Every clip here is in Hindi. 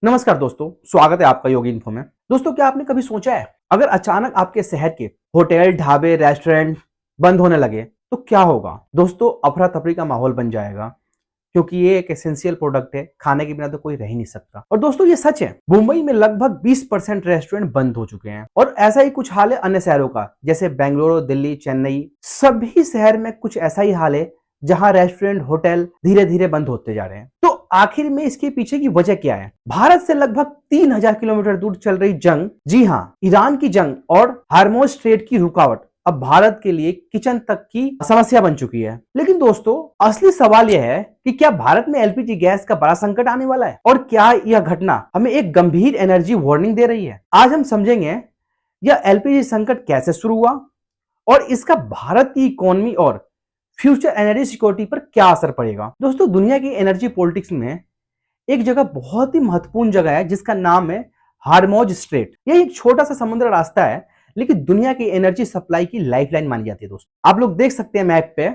नमस्कार दोस्तों, स्वागत है आपका योगी इन्फो में। दोस्तों, क्या आपने कभी सोचा है अगर अचानक आपके शहर के होटल, ढाबे, रेस्टोरेंट बंद होने लगे तो क्या होगा? दोस्तों, अफरा तफरी का माहौल बन जाएगा क्योंकि ये एक एसेंशियल प्रोडक्ट है। खाने के बिना तो कोई रह ही नहीं सकता। और दोस्तों, ये सच है। मुंबई में लगभग 20% रेस्टोरेंट बंद हो चुके हैं और ऐसा ही कुछ हाल है अन्य शहरों का, जैसे बेंगलुरु, दिल्ली, चेन्नई। सभी शहर में कुछ ऐसा ही हाल है जहां रेस्टोरेंट, होटल धीरे धीरे बंद होते जा रहे हैं। तो आखिर में इसके पीछे की वजह क्या है? भारत से लगभग 3000 किलोमीटर दूर चल रही जंग, जी हाँ, ईरान की जंग और हार्मोज स्ट्रेट की रुकावट अब भारत के लिए किचन तक की समस्या बन चुकी है। लेकिन दोस्तों, असली सवाल यह है कि क्या भारत में एलपीजी गैस का बड़ा संकट आने वाला है और क्या यह घटना हमें एक गंभीर एनर्जी वार्निंग दे रही है? आज हम समझेंगे यह एलपीजी संकट कैसे शुरू हुआ और इसका भारत की इकोनॉमी और फ्यूचर एनर्जी सिक्योरिटी पर क्या असर पड़ेगा। दोस्तों, दुनिया की एनर्जी पॉलिटिक्स में एक जगह बहुत ही महत्वपूर्ण जगह है जिसका नाम है हार्मोज स्ट्रेट। यह एक छोटा सा समुद्र रास्ता है, लेकिन दुनिया की एनर्जी सप्लाई की लाइफलाइन मानी जाती है। दोस्तों, आप लोग देख सकते हैं मैप पे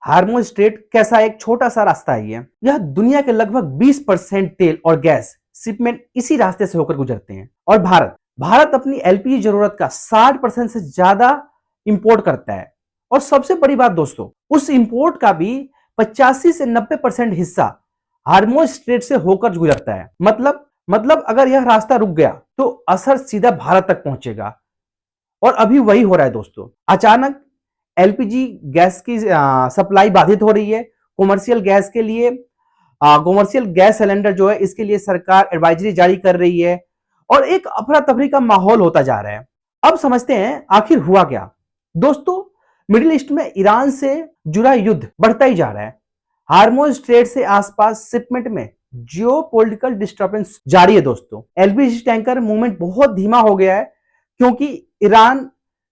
हार्मोज स्ट्रेट कैसा एक छोटा सा रास्ता है। यह दुनिया के लगभग 20% तेल और गैस शिपमेंट इसी रास्ते से होकर गुजरते हैं। और भारत अपनी एलपीजी जरूरत का 60% से ज्यादा इंपोर्ट करता है। और सबसे बड़ी बात दोस्तों, उस इंपोर्ट का भी 85 से 90% हिस्सा हार्मोज स्ट्रेट से होकर गुजरता है। मतलब अगर यह रास्ता रुक गया तो असर सीधा भारत तक पहुंचेगा। और अभी वही हो रहा है दोस्तों। अचानक एलपीजी गैस की सप्लाई बाधित हो रही है। कॉमर्शियल गैस के लिए कॉमर्शियल गैस सिलेंडर जो है, इसके लिए सरकार एडवाइजरी जारी कर रही है और एक अफरा तफरी का माहौल होता जा रहा है। अब समझते हैं आखिर हुआ क्या। दोस्तों, मिडिल ईस्ट में ईरान से जुड़ा युद्ध बढ़ता ही जा रहा है। हार्मोज स्ट्रेट से आसपास शिपमेंट में जियोपॉलिटिकल डिस्टर्बेंस जारी है। दोस्तों, एलपीजी टैंकर मूवमेंट बहुत धीमा हो गया है क्योंकि ईरान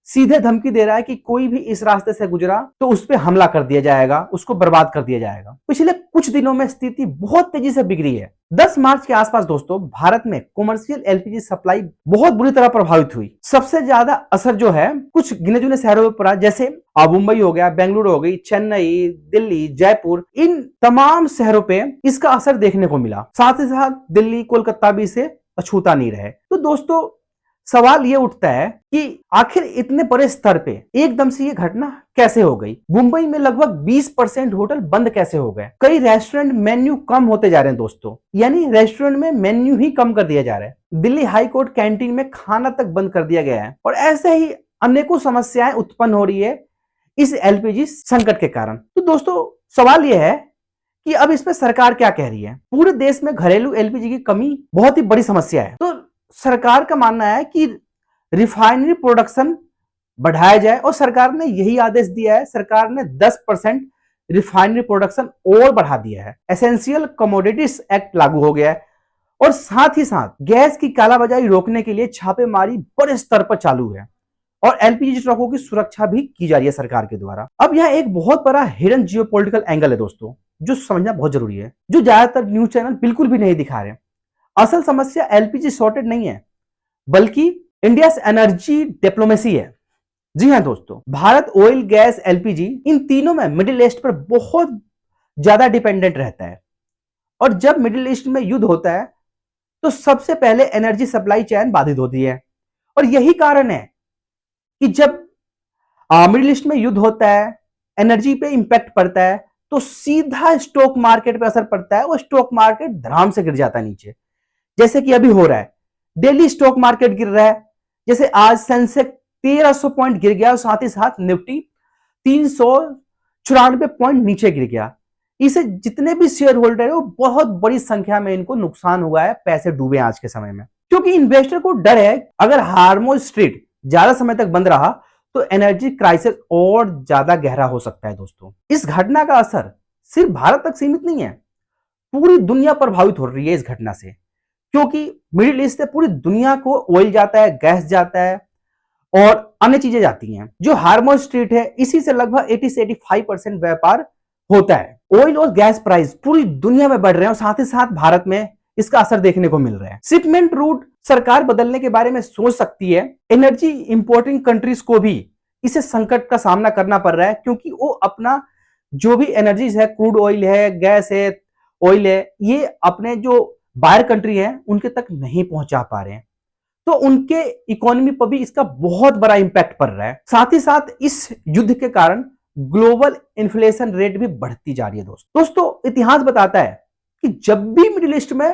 सीधे धमकी दे रहा है कि कोई भी इस रास्ते से गुजरा तो उस पर हमला कर दिया जाएगा, उसको बर्बाद कर दिया जाएगा। पिछले कुछ दिनों में स्थिति बहुत तेजी से बिगड़ी है। 10 मार्च के आसपास दोस्तों, भारत में कॉमर्शियल एलपीजी सप्लाई बहुत बुरी तरह प्रभावित हुई। सबसे ज्यादा असर जो है कुछ गिने चुने शहरों पर पड़ा, जैसे मुंबई हो गया, बेंगलुरु हो गई, चेन्नई, दिल्ली, जयपुर। इन तमाम शहरों पे इसका असर देखने को मिला। साथ ही साथ दिल्ली, कोलकाता भी इसे अछूता नहीं रहे। तो दोस्तों, सवाल ये उठता है कि आखिर इतने बड़े स्तर पे एकदम से ये घटना कैसे हो गई? मुंबई में लगभग 20% होटल बंद कैसे हो गए? कई रेस्टोरेंट मेन्यू कम होते जा रहे हैं दोस्तों, यानी रेस्टोरेंट में मेन्यू ही कम कर दिया जा रहा है। दिल्ली हाई कोर्ट कैंटीन में खाना तक बंद कर दिया गया है। और ऐसे ही अनेकों समस्याएं उत्पन्न हो रही है इस एलपीजी संकट के कारण। तो दोस्तों, सवाल यह है कि अब इस पे सरकार क्या कह रही है? पूरे देश में घरेलू एलपीजी की कमी बहुत ही बड़ी समस्या है। तो सरकार का मानना है कि रिफाइनरी प्रोडक्शन बढ़ाया जाए और सरकार ने यही आदेश दिया है। सरकार ने 10% रिफाइनरी प्रोडक्शन और बढ़ा दिया है। एसेंशियल कमोडिटीज एक्ट लागू हो गया है और साथ ही साथ गैस की कालाबाजारी रोकने के लिए छापेमारी बड़े स्तर पर चालू है और एलपीजी ट्रकों की सुरक्षा भी की जा रही है सरकार के द्वारा। अब यह एक बहुत बड़ा हिडन जियोपॉलिटिकल एंगल है दोस्तों, जो समझना बहुत जरूरी है, जो ज्यादातर न्यूज चैनल बिल्कुल भी नहीं दिखा रहे। असल समस्या एलपीजी शॉर्टेज नहीं है, बल्कि इंडिया एनर्जी डिप्लोमेसी है। जी हाँ दोस्तों, भारत ऑयल, गैस, एलपीजी इन तीनों में मिडिल ईस्ट पर बहुत ज्यादा डिपेंडेंट रहता है। और जब मिडिल ईस्ट में युद्ध होता है तो सबसे पहले एनर्जी सप्लाई चेन बाधित होती है। और यही कारण है कि जब मिडिल ईस्ट में युद्ध होता है, एनर्जी पे इंपैक्ट पड़ता है तो सीधा स्टॉक मार्केट पे असर पड़ता है। वो स्टॉक मार्केट धड़ाम से गिर जाता है नीचे, जैसे कि अभी हो रहा है। डेली स्टॉक मार्केट गिर रहा है। जैसे आज सेंसेक्स 1300 पॉइंट गिर गया और साथ ही साथ निफ्टी 394 पॉइंट नीचे गिर गया। इसे जितने भी शेयर होल्डर है वो बहुत बड़ी संख्या में इनको नुकसान हुआ है, पैसे डूबे आज के समय में। क्योंकि इन्वेस्टर को डर है अगर हार्मोज स्ट्रीट ज्यादा समय तक बंद रहा तो एनर्जी क्राइसिस और ज्यादा गहरा हो सकता है। दोस्तों, इस घटना का असर सिर्फ भारत तक सीमित नहीं है, पूरी दुनिया प्रभावित हो रही है इस घटना से। क्योंकि मिडिल ईस्ट से पूरी दुनिया को ऑयल जाता है, गैस जाता है और अन्य चीजें जाती हैं। जो हार्मोज स्ट्रीट है, इसी से लगभग 80 से 85% व्यापार होता है। ऑयल और गैस प्राइस पूरी दुनिया में बढ़ रहे हैं और साथ ही साथ भारत में इसका असर देखने को मिल रहा है। शिपमेंट रूट सरकार बदलने के बारे में सोच सकती है। एनर्जी इंपोर्टिंग कंट्रीज को भी इसे संकट का सामना करना पड़ रहा है, क्योंकि वो अपना जो भी एनर्जीज है, क्रूड ऑयल है, गैस है, ऑयल है, ये अपने जो बाहर कंट्री है उनके तक नहीं पहुंचा पा रहे हैं, तो उनके इकोनॉमी पर भी इसका बहुत बड़ा इंपैक्ट पड़ रहा है। साथ ही साथ इस युद्ध के कारण ग्लोबल इन्फ्लेशन रेट भी बढ़ती जा रही है। दोस्तों इतिहास बताता है कि जब भी मिडिल ईस्ट में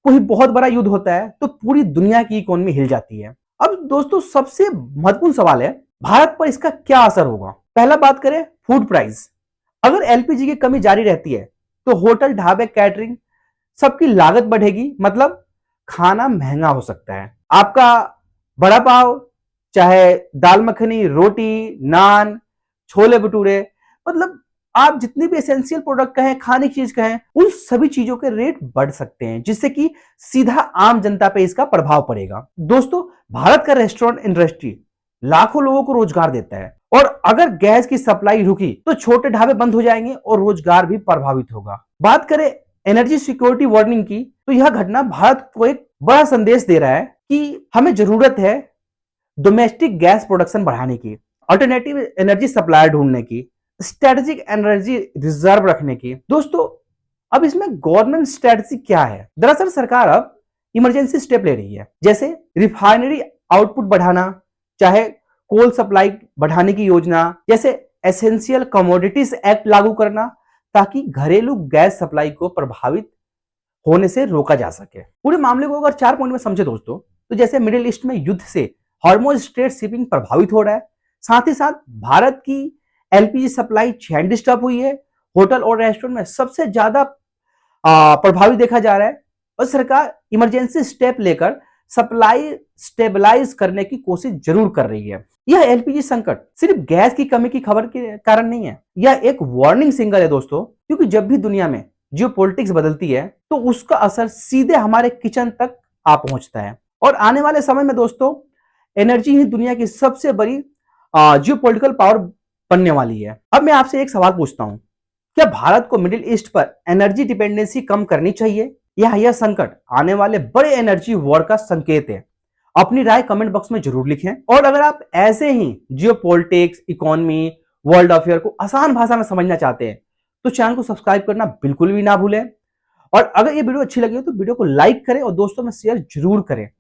कोई बहुत बड़ा युद्ध होता है तो पूरी दुनिया की इकोनॉमी हिल जाती है। अब दोस्तों सबसे महत्वपूर्ण सवाल है, भारत पर इसका क्या असर होगा। पहला बात करें फूड प्राइस। अगर एलपीजी की कमी जारी रहती है तो होटल, ढाबे, कैटरिंग सबकी लागत बढ़ेगी, मतलब खाना महंगा हो सकता है। आपका बड़ा पाव, चाहे दाल मखनी, रोटी, नान, छोले भटूरे, मतलब आप जितनी भी एसेंशियल प्रोडक्ट कहें, खाने की चीज कहें, उन सभी चीजों के रेट बढ़ सकते हैं, जिससे कि सीधा आम जनता पे इसका प्रभाव पड़ेगा। दोस्तों भारत का रेस्टोरेंट इंडस्ट्री लाखों लोगों को रोजगार देता है, और अगर गैस की सप्लाई रुकी तो छोटे ढाबे बंद हो जाएंगे और रोजगार भी प्रभावित होगा। बात करें एनर्जी सिक्योरिटी वार्निंग की, तो यह घटना भारत को एक बड़ा संदेश दे रहा है कि हमें जरूरत है डोमेस्टिक गैस प्रोडक्शन बढ़ाने की, अल्टरनेटिव एनर्जी सप्लाई ढूंढने की, स्ट्रेटेजिक एनर्जी रिजर्व रखने की। दोस्तों अब इसमें गवर्नमेंट स्ट्रेटेजी क्या है? दरअसल सरकार अब इमरजेंसी स्टेप ले रही है, जैसे रिफाइनरी आउटपुट बढ़ाना, चाहे कोल सप्लाई बढ़ाने की योजना, जैसे एसेंशियल कमोडिटीज एक्ट लागू करना, ताकि घरेलू गैस सप्लाई को प्रभावित होने से रोका जा सके। पूरे मामले को अगर 4 पॉइंट में समझे दोस्तों, तो जैसे मिडिल ईस्ट में युद्ध से हार्मोज स्ट्रेट शिपिंग प्रभावित हो रहा है, साथ ही साथ भारत की एलपीजी सप्लाई चेन डिस्टर्ब हुई है, होटल और रेस्टोरेंट में सबसे ज्यादा प्रभावित देखा जा रहा है, और सरकार इमरजेंसी स्टेप लेकर सप्लाई स्टेबलाइज करने की कोशिश जरूर कर रही है। यह एलपीजी संकट सिर्फ गैस की कमी की खबर के कारण नहीं है, यह एक वार्निंग सिग्नल है दोस्तों, क्योंकि जब भी दुनिया में जियोपॉलिटिक्स बदलती है तो उसका असर सीधे हमारे किचन तक आ पहुंचता है। और आने वाले समय में दोस्तों एनर्जी ही दुनिया की सबसे बड़ी जियोपॉलिटिकल पावर बनने वाली है। अब मैं आपसे एक सवाल पूछता हूं, क्या भारत को मिडिल ईस्ट पर एनर्जी डिपेंडेंसी कम करनी चाहिए, या यह संकट आने वाले बड़े एनर्जी वॉर का संकेत है? अपनी राय कमेंट बॉक्स में जरूर लिखें। और अगर आप ऐसे ही जियोपॉलिटिक्स, इकोनॉमी, वर्ल्ड अफेयर को आसान भाषा में समझना चाहते हैं तो चैनल को सब्सक्राइब करना बिल्कुल भी ना भूलें। और अगर ये वीडियो अच्छी लगी हो तो वीडियो को लाइक करें और दोस्तों में शेयर जरूर करें।